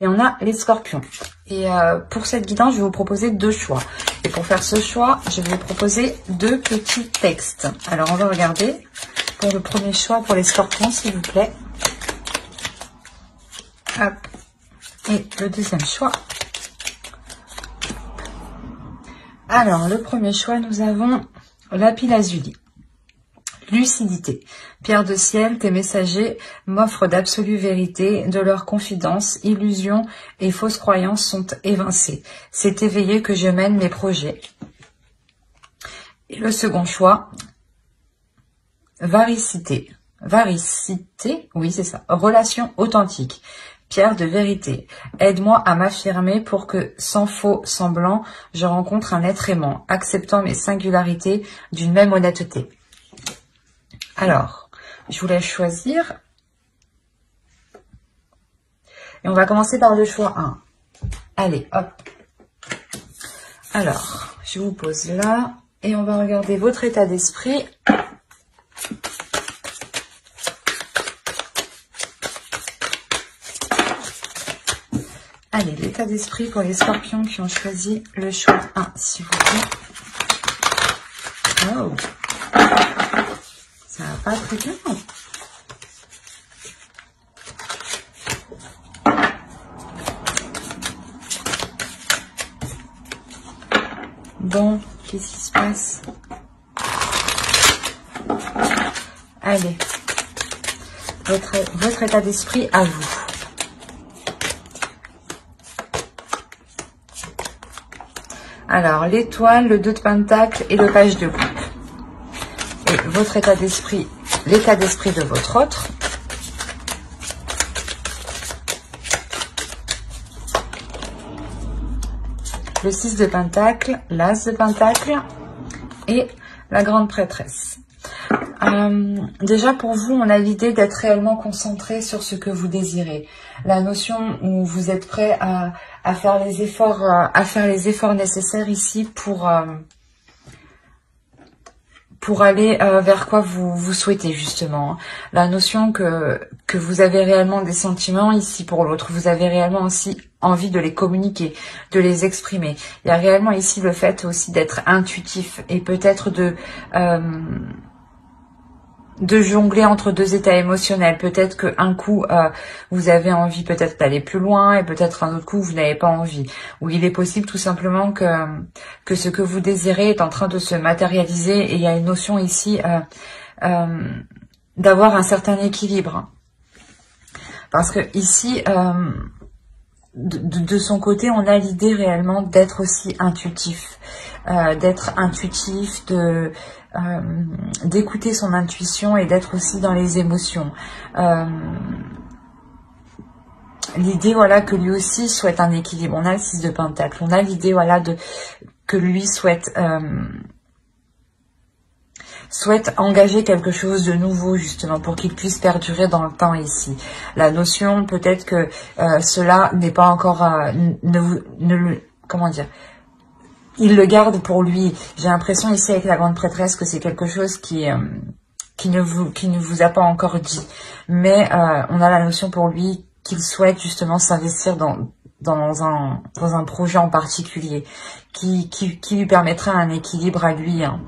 Et on a les scorpions. Et pour cette guidance, je vais vous proposer 2 choix. Et pour faire ce choix, je vais vous proposer 2 petits textes. Alors, on va regarder pour le premier choix pour les scorpions, s'il vous plaît. Hop. Et le deuxième choix. Alors, le premier choix, nous avons lapis lazuli. Lucidité. Pierre de ciel, tes messagers m'offrent d'absolues vérités, de leurs confidences, illusions et fausses croyances sont évincées. C'est éveillé que je mène mes projets. Et le second choix, varicité. Varicité, oui c'est ça, relation authentique. Pierre de vérité, aide-moi à m'affirmer pour que, sans faux semblant, je rencontre un être aimant, acceptant mes singularités d'une même honnêteté. Alors, je vous laisse choisir. Et on va commencer par le choix 1. Allez, hop. Alors, je vous pose là. Et on va regarder votre état d'esprit. Allez, l'état d'esprit pour les scorpions qui ont choisi le choix 1, s'il vous plaît. Oh, ça va pas très bien. Bon, qu'est-ce qui se passe? Allez, votre état d'esprit à vous. Alors, l'étoile, le 2 de pentacle et le page de coupe. Et votre état d'esprit, l'état d'esprit de votre autre. Le 6 de pentacle, l'as de pentacle et la grande prêtresse. Déjà pour vous, on a l'idée d'être réellement concentré sur ce que vous désirez. La notion où vous êtes prêt à faire les efforts nécessaires ici pour aller vers quoi vous souhaitez justement. La notion que vous avez réellement des sentiments ici pour l'autre. Vous avez réellement aussi envie de les communiquer, de les exprimer. Il y a réellement ici le fait aussi d'être intuitif et peut-être de jongler entre 2 états émotionnels. Peut-être qu'un coup, vous avez envie peut-être d'aller plus loin et peut-être un autre coup, vous n'avez pas envie. Ou il est possible tout simplement que ce que vous désirez est en train de se matérialiser et il y a une notion ici d'avoir un certain équilibre. Parce que ici, de son côté, on a l'idée réellement d'être aussi intuitif. D'écouter son intuition et d'être aussi dans les émotions. L'idée, voilà, que lui aussi souhaite un équilibre. On a le 6 de pentacle. On a l'idée, voilà, que lui souhaite engager quelque chose de nouveau, justement, pour qu'il puisse perdurer dans le temps ici. La notion, peut-être que cela n'est pas encore... comment dire ? Il le garde pour lui. J'ai l'impression ici avec la grande prêtresse que c'est quelque chose qui ne vous a pas encore dit. Mais on a la notion pour lui qu'il souhaite justement s'investir dans un projet en particulier qui lui permettra un équilibre à lui. Hein.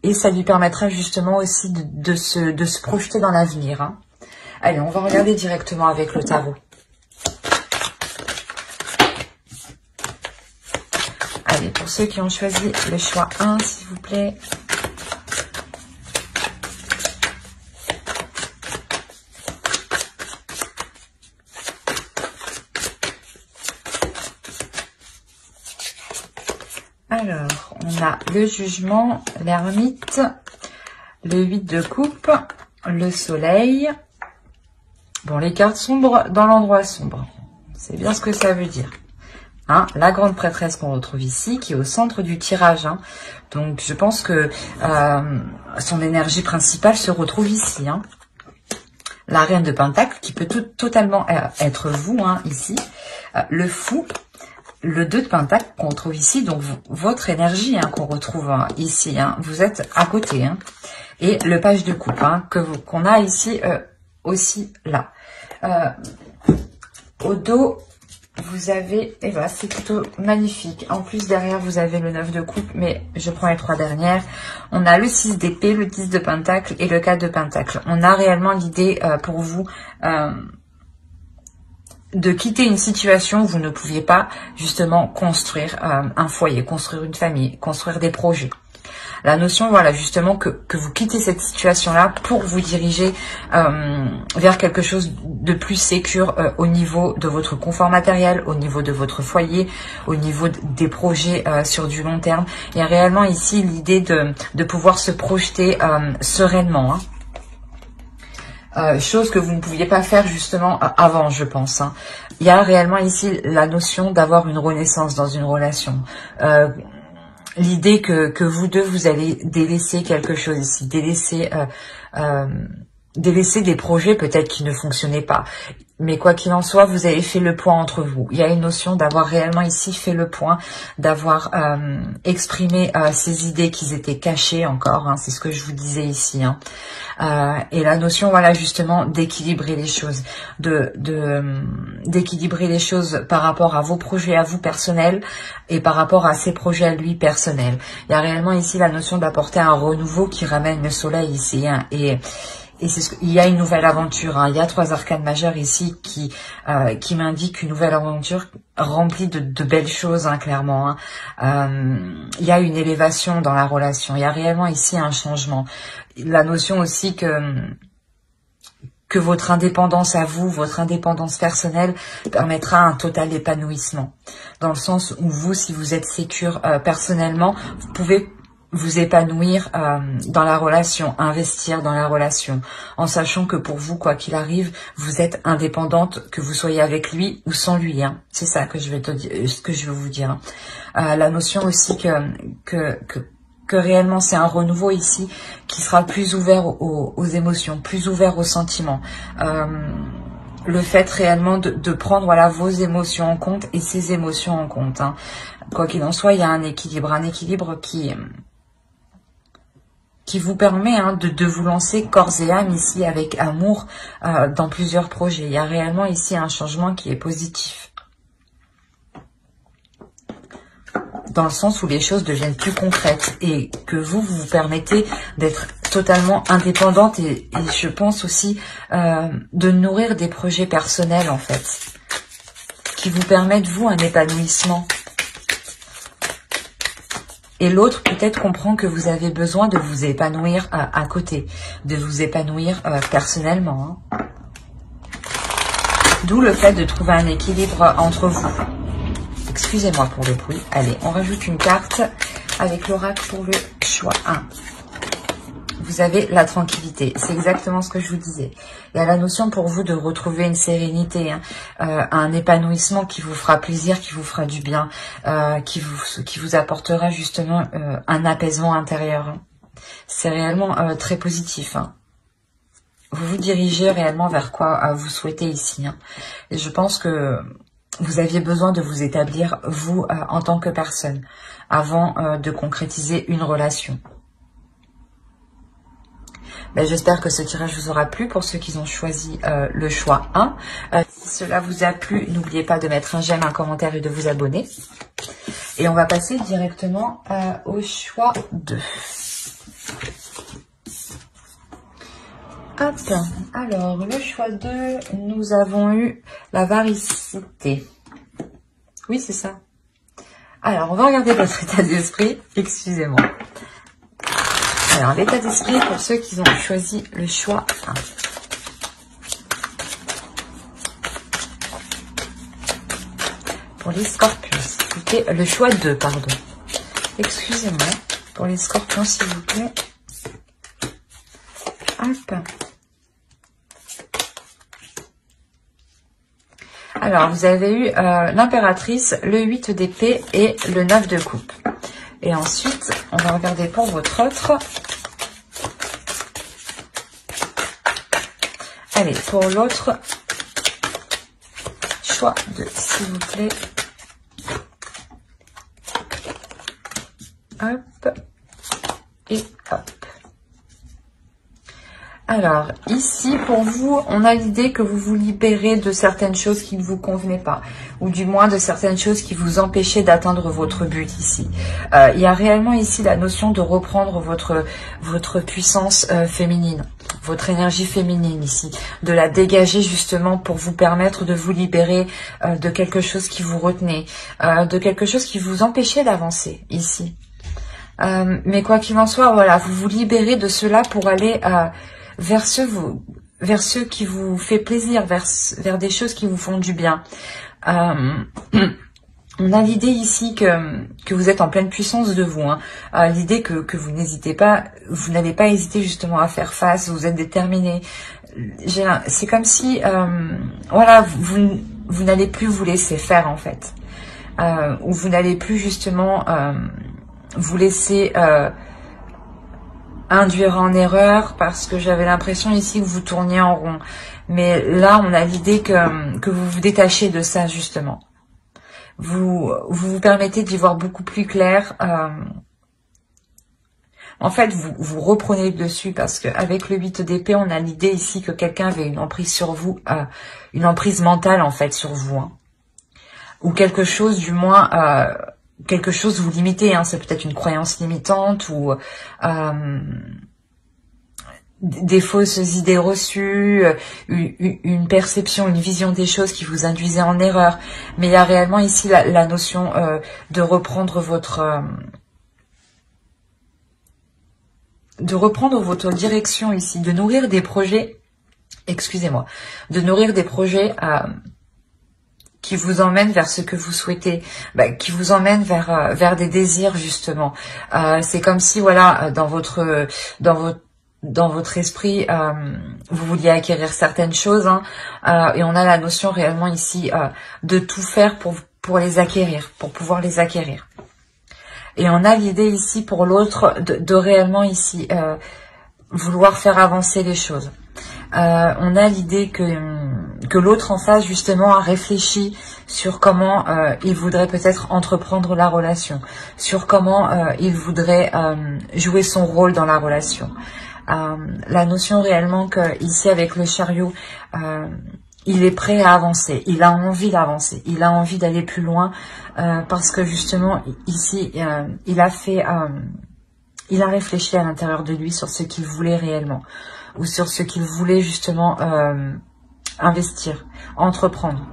Et ça lui permettra justement aussi de se projeter dans l'avenir. Hein. Allez, on va regarder directement avec le tarot. Allez, pour ceux qui ont choisi le choix 1, s'il vous plaît. Alors, on a le jugement, l'ermite, le 8 de coupe, le soleil. Bon, les cartes sombres dans l'endroit sombre. C'est bien ce que ça veut dire. Hein, la grande prêtresse qu'on retrouve ici, qui est au centre du tirage. Hein. Donc, je pense que son énergie principale se retrouve ici. Hein. La reine de pentacle, qui peut totalement être vous, hein, ici. Le fou, le 2 de pentacle qu'on retrouve ici. Donc, votre énergie hein, qu'on retrouve hein, ici. Hein. Vous êtes à côté. Hein. Et le page de coupe hein, qu'on a ici aussi là. Au dos, vous avez, et ben c'est plutôt magnifique. En plus, derrière, vous avez le 9 de coupe, mais je prends les 3 dernières. On a le 6 d'épée, le 10 de pentacle et le 4 de pentacle. On a réellement l'idée pour vous de quitter une situation où vous ne pouviez pas justement construire un foyer, construire une famille, construire des projets. La notion, voilà, justement, que vous quittez cette situation-là pour vous diriger vers quelque chose de plus sécure au niveau de votre confort matériel, au niveau de votre foyer, au niveau des projets sur du long terme. Il y a réellement ici l'idée de pouvoir se projeter sereinement, chose que vous ne pouviez pas faire justement avant, je pense. Il y a réellement ici la notion d'avoir une renaissance dans une relation. L'idée que vous deux, vous allez délaisser quelque chose ici, délaisser des projets peut-être qui ne fonctionnaient pas. Mais quoi qu'il en soit, vous avez fait le point entre vous. Il y a une notion d'avoir réellement ici fait le point, d'avoir exprimé ces idées qui étaient cachées encore, c'est ce que je vous disais ici. Et la notion, voilà, justement, d'équilibrer les choses, d'équilibrer les choses par rapport à vos projets à vous personnels et par rapport à ses projets à lui personnels. Il y a réellement ici la notion d'apporter un renouveau qui ramène le soleil ici, et il y a une nouvelle aventure. Il y a 3 arcanes majeures ici qui m'indiquent une nouvelle aventure remplie de belles choses, clairement. Il y a une élévation dans la relation. Il y a réellement ici un changement. La notion aussi que votre indépendance à vous, votre indépendance personnelle permettra un total épanouissement. Dans le sens où vous, si vous êtes sécure personnellement, vous pouvez vous épanouir dans la relation, investir dans la relation, en sachant que pour vous, quoi qu'il arrive, vous êtes indépendante, que vous soyez avec lui ou sans lui. C'est ça que je vais vous dire. La notion aussi que réellement c'est un renouveau ici qui sera plus ouvert aux émotions, plus ouvert aux sentiments. Le fait réellement de prendre, voilà, vos émotions en compte et ses émotions en compte. Quoi qu'il en soit, il y a un équilibre qui vous permet de vous lancer corps et âme ici avec amour dans plusieurs projets. Il y a réellement ici un changement qui est positif. Dans le sens où les choses deviennent plus concrètes et que vous permettez d'être totalement indépendante et je pense aussi de nourrir des projets personnels en fait, qui vous permettent vous un épanouissement. Et l'autre peut-être comprend que vous avez besoin de vous épanouir à côté, de vous épanouir personnellement. D'où le fait de trouver un équilibre entre vous. Excusez-moi pour le bruit. Allez, on rajoute une carte avec l'oracle pour le choix 1. Vous avez la tranquillité. C'est exactement ce que je vous disais. Il y a la notion pour vous de retrouver une sérénité, un épanouissement qui vous fera plaisir, qui vous fera du bien, qui vous apportera justement un apaisement intérieur. C'est réellement très positif. Vous vous dirigez réellement vers quoi vous souhaitez ici. Et je pense que vous aviez besoin de vous établir, vous, en tant que personne, avant de concrétiser une relation. J'espère que ce tirage vous aura plu pour ceux qui ont choisi le choix 1. Si cela vous a plu, n'oubliez pas de mettre un j'aime, un commentaire et de vous abonner. Et on va passer directement au choix 2. Hop, alors le choix 2, nous avons eu la varicité. Oui, c'est ça. Alors, on va regarder votre état d'esprit. Excusez-moi. Alors, l'état d'esprit pour ceux qui ont choisi le choix 1. Pour les scorpions, s'il vous plaît. Le choix 2, pardon. Excusez-moi. Pour les scorpions, s'il vous plaît. Hop. Alors, vous avez eu l'impératrice, le 8 d'épée et le 9 de coupe. Et ensuite, on va regarder pour votre autre. Allez, pour l'autre, choix 2, s'il vous plaît. Hop. Et hop. Alors, ici, pour vous, on a l'idée que vous vous libérez de certaines choses qui ne vous convenaient pas, ou du moins de certaines choses qui vous empêchaient d'atteindre votre but ici. Il y a réellement ici la notion de reprendre votre puissance féminine, votre énergie féminine ici, de la dégager justement pour vous permettre de vous libérer de quelque chose qui vous retenait, de quelque chose qui vous empêchait d'avancer ici. Mais quoi qu'il en soit, voilà, vous vous libérez de cela pour aller vers ceux qui vous fait plaisir, vers des choses qui vous font du bien. On a l'idée ici que vous êtes en pleine puissance de vous. Hein. L'idée que vous n'hésitez pas, vous n'allez pas hésiter justement à faire face, vous êtes déterminé. C'est comme si, voilà, vous n'allez plus vous laisser faire en fait. Ou vous n'allez plus justement vous laisser induire en erreur, parce que j'avais l'impression ici que vous tourniez en rond. Mais là, on a l'idée que vous vous détachez de ça, justement. Vous permettez d'y voir beaucoup plus clair. En fait, vous reprenez le dessus, parce qu'avec le 8 d'épée, on a l'idée ici que quelqu'un avait une emprise sur vous, une emprise mentale, en fait, sur vous. Hein. Ou quelque chose, du moins... quelque chose vous limitez, hein, c'est peut-être une croyance limitante ou des fausses idées reçues, une perception, une vision des choses qui vous induisait en erreur. Mais il y a réellement ici la notion de reprendre votre direction ici, de nourrir des projets, excusez-moi, de nourrir des projets qui vous emmène vers ce que vous souhaitez, qui vous emmène vers des désirs justement. C'est comme si voilà dans votre esprit vous vouliez acquérir certaines choses, hein, et on a la notion réellement ici de tout faire pour les acquérir, pour pouvoir les acquérir. Et on a l'idée ici pour l'autre de réellement ici vouloir faire avancer les choses. On a l'idée que l'autre en face justement a réfléchi sur comment il voudrait peut-être entreprendre la relation, sur comment il voudrait jouer son rôle dans la relation. La notion réellement que ici avec le chariot, il est prêt à avancer, il a envie d'avancer, il a envie d'aller plus loin, parce que justement ici il a réfléchi à l'intérieur de lui sur ce qu'il voulait réellement, ou sur ce qu'il voulait justement investir, entreprendre.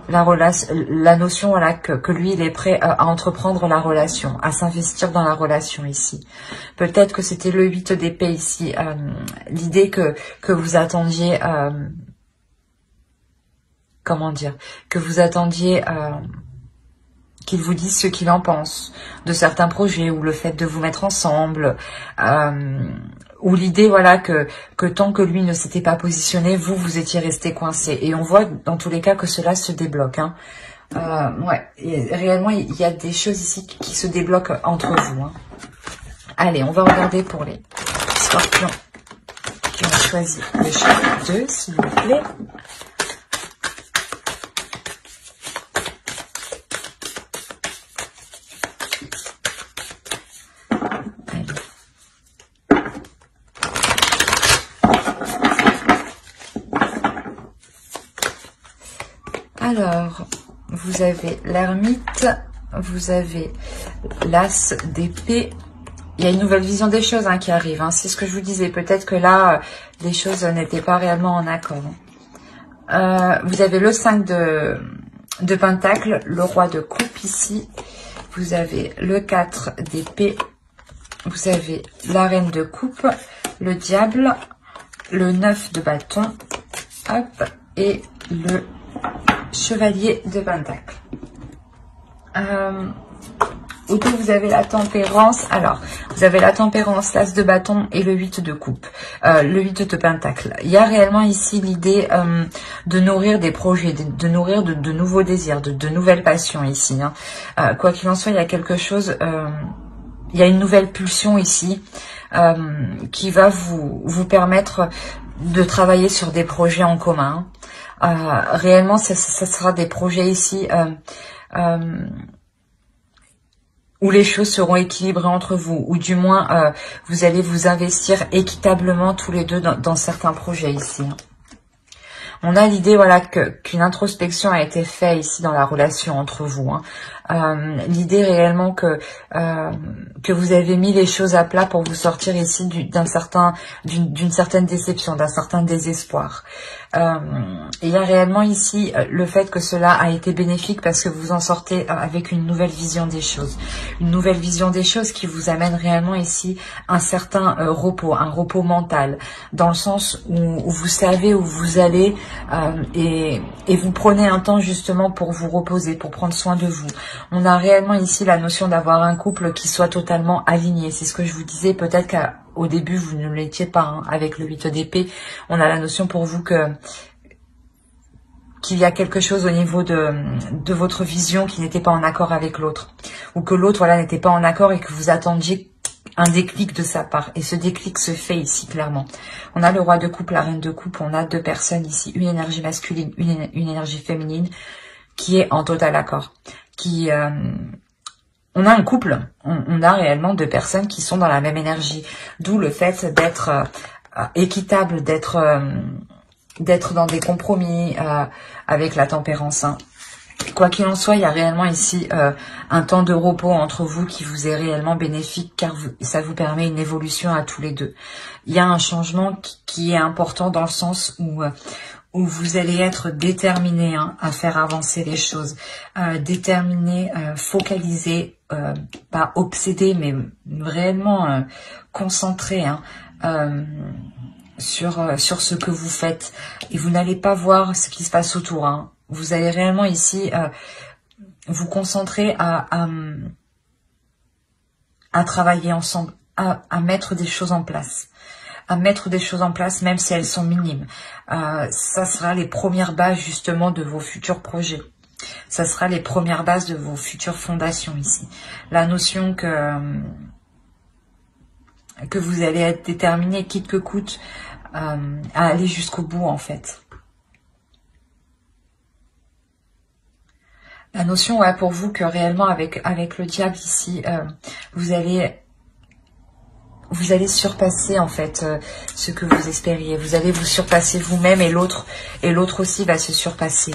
La notion voilà, que lui, il est prêt à entreprendre la relation, à s'investir dans la relation ici. Peut-être que c'était le 8 d'épée ici, l'idée que vous attendiez, comment dire, que vous attendiez qu'il vous dise ce qu'il en pense de certains projets, ou le fait de vous mettre ensemble, ou l'idée voilà que tant que lui ne s'était pas positionné, vous étiez resté coincé. Et on voit dans tous les cas que cela se débloque. Hein. Ouais, et réellement il y a des choses ici qui se débloquent entre vous. Hein. Allez, on va regarder pour les scorpions qui ont choisi le chiffre 2, s'il vous plaît. Alors, vous avez l'ermite, vous avez l'as d'épée. Il y a une nouvelle vision des choses qui arrive. Hein. C'est ce que je vous disais. Peut-être que là, les choses n'étaient pas réellement en accord. Vous avez le 5 de pentacle, le roi de coupe ici. Vous avez le 4 d'épée. Vous avez la reine de coupe, le diable, le 9 de bâton, hop, et le chevalier de pentacle. Autour, vous avez la tempérance. Alors, vous avez la tempérance, l'as de bâton et le 8 de coupe, le 8 de pentacle. Il y a réellement ici l'idée de nourrir des projets, de nourrir de nouveaux désirs, de nouvelles passions ici. Hein. Quoi qu'il en soit, il y a quelque chose, il y a une nouvelle pulsion ici qui va vous permettre de travailler sur des projets en commun. Réellement, ça sera des projets ici où les choses seront équilibrées entre vous, ou du moins vous allez vous investir équitablement tous les deux dans certains projets ici. On a l'idée, voilà, qu'une introspection a été faite ici dans la relation entre vous. L'idée réellement que vous avez mis les choses à plat pour vous sortir ici d'une certaine déception, d'un certain désespoir. Il y a réellement ici le fait que cela a été bénéfique parce que vous en sortez avec une nouvelle vision des choses. Une nouvelle vision des choses qui vous amène réellement ici un certain repos, un repos mental, dans le sens où vous savez où vous allez et vous prenez un temps justement pour vous reposer, pour prendre soin de vous. On a réellement ici la notion d'avoir un couple qui soit totalement aligné. C'est ce que je vous disais, peut-être qu'au début vous ne l'étiez pas, avec le 8 d'épée. On a la notion pour vous qu'il y a quelque chose au niveau de votre vision qui n'était pas en accord avec l'autre. Ou que l'autre, voilà, n'était pas en accord et que vous attendiez un déclic de sa part. Et ce déclic se fait ici, clairement. On a le roi de coupe, la reine de coupe. On a deux personnes ici. Une énergie masculine, une énergie féminine qui est en total accord. On a un couple. On a réellement deux personnes qui sont dans la même énergie. D'où le fait d'être équitable, d'être dans des compromis avec la tempérance. Quoi qu'il en soit, il y a réellement ici un temps de repos entre vous qui vous est réellement bénéfique car ça vous permet une évolution à tous les deux. Il y a un changement qui est important dans le sens où vous allez être déterminé à faire avancer les choses, déterminé, focalisé, pas obsédé, mais réellement concentré sur ce que vous faites. Et vous n'allez pas voir ce qui se passe autour. Vous allez réellement ici vous concentrer à travailler ensemble, à mettre des choses en place. À mettre des choses en place même si elles sont minimes. Ça sera les premières bases justement de vos futurs projets. Ça sera les premières bases de vos futures fondations ici. La notion que vous allez être déterminé, quitte que coûte, à aller jusqu'au bout en fait. La notion, ouais, pour vous que réellement avec le diable ici, vous allez surpasser en fait ce que vous espériez. Vous allez vous surpasser vous-même et l'autre aussi va se surpasser.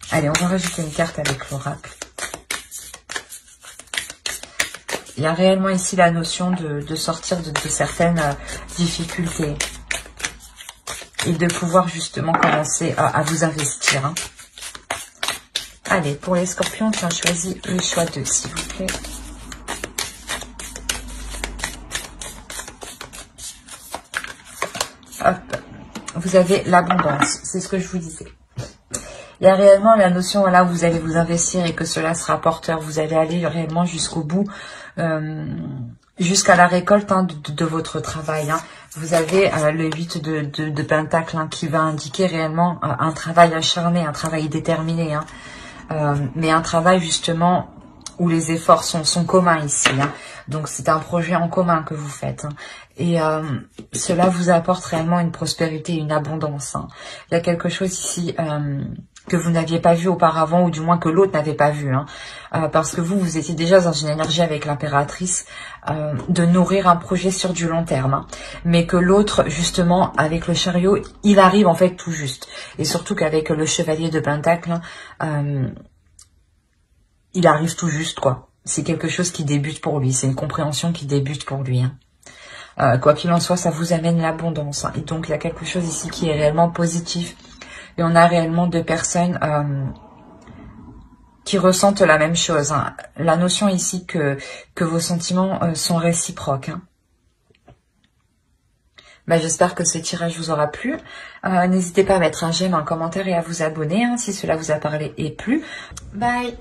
Allez, on va rajouter une carte avec l'oracle. Il y a réellement ici la notion de sortir de certaines difficultés et de pouvoir justement commencer à vous investir. Allez, pour les scorpions, tiens, choisis le choix 2, s'il vous plaît. Hop, vous avez l'abondance, c'est ce que je vous disais. Il y a réellement la notion, voilà, où vous allez vous investir et que cela sera porteur. Vous allez aller réellement jusqu'au bout, jusqu'à la récolte de votre travail. Vous avez le 8 de Pentacle qui va indiquer réellement un travail acharné, un travail déterminé. Mais un travail justement où les efforts sont communs ici. Donc c'est un projet en commun que vous faites. Et cela vous apporte réellement une prospérité, une abondance. Il y a quelque chose ici que vous n'aviez pas vu auparavant, ou du moins que l'autre n'avait pas vu. Parce que vous étiez déjà dans une énergie avec l'impératrice de nourrir un projet sur du long terme. Mais que l'autre, justement, avec le chariot, il arrive en fait tout juste. Et surtout qu'avec le chevalier de Pentacle, il arrive tout juste, quoi. C'est quelque chose qui débute pour lui. C'est une compréhension qui débute pour lui. Quoi qu'il en soit, ça vous amène l'abondance. Et donc, il y a quelque chose ici qui est réellement positif. Et on a réellement deux personnes qui ressentent la même chose. La notion ici que vos sentiments sont réciproques. J'espère que ce tirage vous aura plu. N'hésitez pas à mettre un j'aime, un commentaire et à vous abonner si cela vous a parlé et plu. Bye!